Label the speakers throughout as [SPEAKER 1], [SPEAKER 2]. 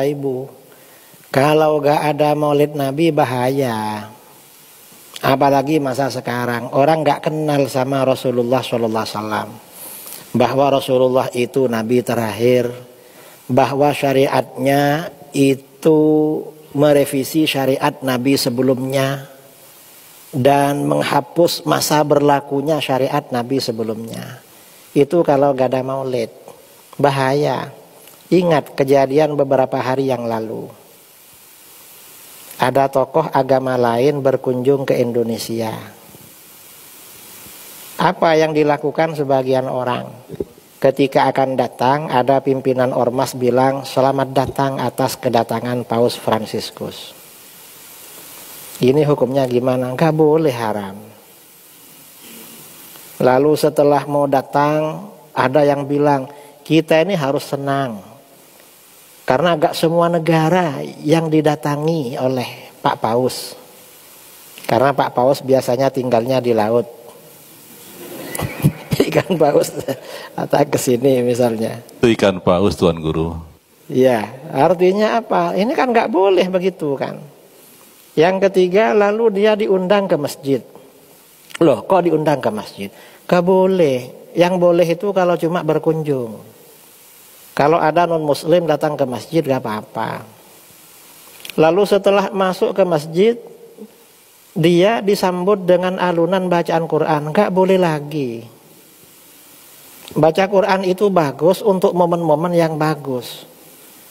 [SPEAKER 1] Ibu, kalau gak ada maulid Nabi bahaya. Apalagi masa sekarang orang gak kenal sama Rasulullah SAW, bahwa Rasulullah itu Nabi terakhir, bahwa syariatnya itu merevisi syariat Nabi sebelumnya dan menghapus masa berlakunya syariat Nabi sebelumnya. Itu kalau gak ada maulid bahaya. Ingat kejadian beberapa hari yang lalu. Ada tokoh agama lain berkunjung ke Indonesia. Apa yang dilakukan sebagian orang? Ketika akan datang, ada pimpinan ormas bilang, "Selamat datang atas kedatangan Paus Fransiskus." Ini hukumnya gimana? Gak boleh, haram. Lalu setelah mau datang, ada yang bilang, "Kita ini harus senang karena gak semua negara yang didatangi oleh Pak Paus. Karena Pak Paus biasanya tinggalnya di laut." Ikan paus datang ke sini misalnya.
[SPEAKER 2] Itu ikan paus, Tuan Guru.
[SPEAKER 1] Ya, artinya apa? Ini kan gak boleh begitu kan. Yang ketiga, lalu dia diundang ke masjid. Loh, kok diundang ke masjid? Gak boleh. Yang boleh itu kalau cuma berkunjung. Kalau ada non-muslim datang ke masjid gak apa-apa. Lalu setelah masuk ke masjid, dia disambut dengan alunan bacaan Quran. Gak boleh lagi. Baca Quran itu bagus untuk momen-momen yang bagus.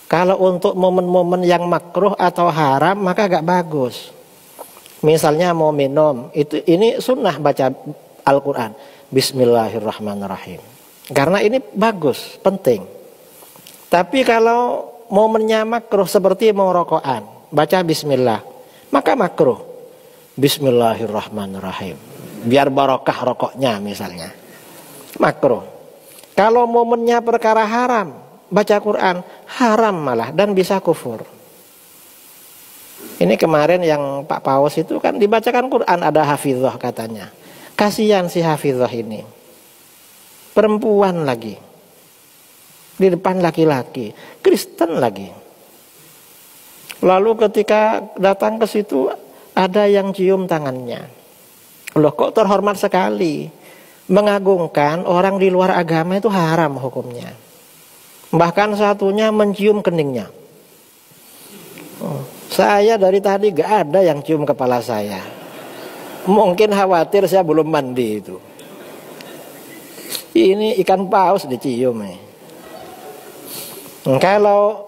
[SPEAKER 1] Kalau untuk momen-momen yang makruh atau haram, maka gak bagus. Misalnya mau minum, ini sunnah baca Al-Quran. Bismillahirrahmanirrahim. Karena ini bagus, penting. Tapi kalau momennya makruh seperti mau rokokan, baca bismillah, maka makruh. Bismillahirrahmanirrahim. Biar barokah rokoknya misalnya. Makruh. Kalau momennya perkara haram, baca Quran, haram malah dan bisa kufur. Ini kemarin yang Pak Paus itu kan dibacakan Quran, ada hafizah katanya. Kasihan si hafizah ini. Perempuan lagi. Di depan laki-laki, Kristen lagi. Lalu ketika datang ke situ ada yang cium tangannya. Loh, kok terhormat sekali. Mengagungkan orang di luar agama itu haram hukumnya. Bahkan satunya mencium keningnya. Saya dari tadi gak ada yang cium kepala saya. Mungkin khawatir saya belum mandi itu. Ini ikan paus dicium nih. Kalau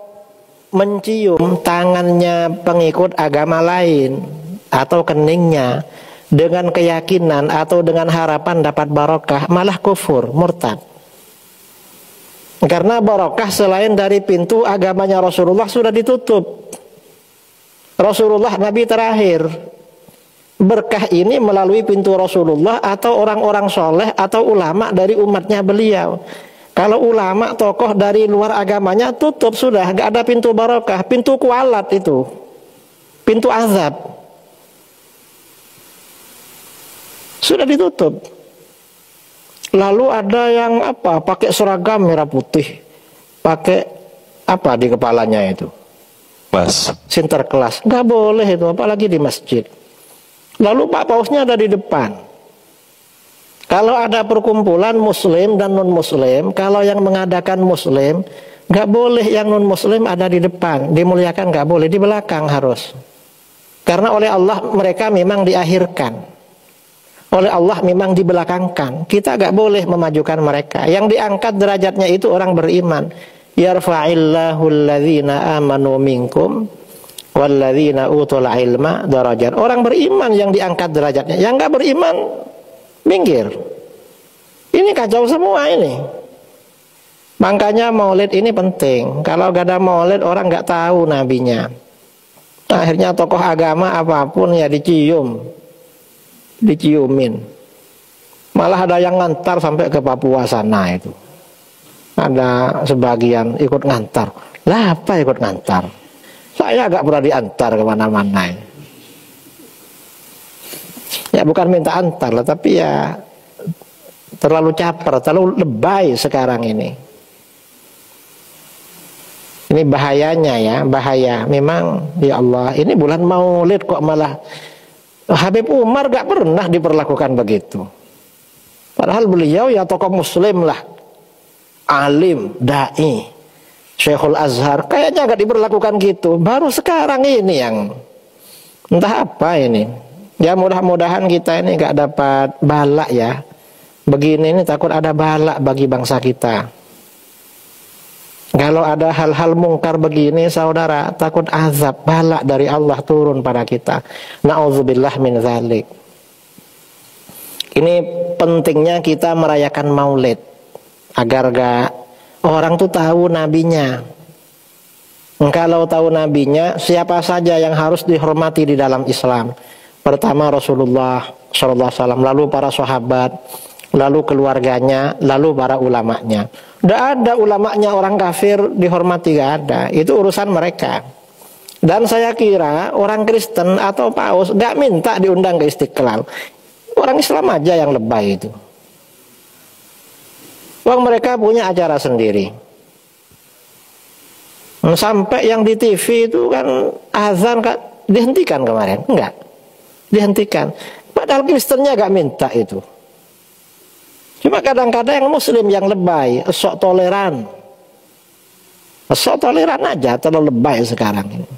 [SPEAKER 1] mencium tangannya pengikut agama lain atau keningnya dengan keyakinan atau dengan harapan dapat barokah, malah kufur, murtad. Karena barokah selain dari pintu agamanya Rasulullah sudah ditutup. Rasulullah Nabi terakhir. Berkah ini melalui pintu Rasulullah atau orang-orang soleh atau ulama dari umatnya beliau. Kalau ulama tokoh dari luar agamanya tutup sudah, gak ada pintu barokah, pintu kualat itu, pintu azab sudah ditutup. Lalu ada yang apa? Pakai seragam merah putih, pakai apa di kepalanya itu? Sinterklas. Gak boleh itu, apalagi di masjid. Lalu Pak Pausnya ada di depan. Kalau ada perkumpulan muslim dan non-muslim, kalau yang mengadakan muslim, gak boleh yang non-muslim ada di depan, dimuliakan gak boleh, di belakang harus. Karena oleh Allah mereka memang diakhirkan, oleh Allah memang dibelakangkan. Kita gak boleh memajukan mereka. Yang diangkat derajatnya itu orang beriman. Yarfa'illahu alladhina amanu minkum walladhina utul ilma darajat. Orang beriman yang diangkat derajatnya. Yang gak beriman minggir. Ini kacau semua ini. Makanya maulid ini penting. Kalau gak ada maulid orang gak tahu nabinya. Akhirnya tokoh agama apapun ya diciumin. Malah ada yang ngantar sampai ke Papua sana itu. Ada sebagian ikut ngantar. Lah apa ikut ngantar? Saya gak pernah diantar kemana-mana. Ya bukan minta antar lah, tapi ya terlalu caper, terlalu lebay sekarang ini. Ini bahayanya ya, bahaya. Memang ya Allah, ini bulan Maulid kok malah Habib Umar gak pernah diperlakukan begitu. Padahal beliau ya tokoh muslim lah, alim, da'i, Syekhul Azhar, kayaknya gak diperlakukan gitu. Baru sekarang ini yang entah apa ini. Ya mudah-mudahan kita ini gak dapat balak ya. Begini ini takut ada balak bagi bangsa kita. Kalau ada hal-hal mungkar begini saudara, takut azab, balak dari Allah turun pada kita. Na'udzubillah min dzalik. Ini pentingnya kita merayakan Maulid agar gak orang tuh tahu nabinya. Kalau tahu nabinya, siapa saja yang harus dihormati di dalam Islam. Pertama Rasulullah SAW, lalu para sahabat, lalu keluarganya, lalu para ulamanya. Tidak ada ulamanya orang kafir dihormati, gak ada. Itu urusan mereka. Dan saya kira orang Kristen atau Paus gak minta diundang ke Istiqlal. Orang Islam aja yang lebay itu. Wong mereka punya acara sendiri. Sampai yang di TV itu kan azan dihentikan kemarin. Enggak, dihentikan. Padahal Kristennya gak minta itu. Cuma kadang-kadang yang muslim yang lebay, sok toleran. Sok toleran aja, terlalu lebay sekarang ini.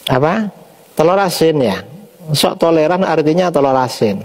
[SPEAKER 1] Apa? Telur asin ya. Sok toleran artinya telur asin.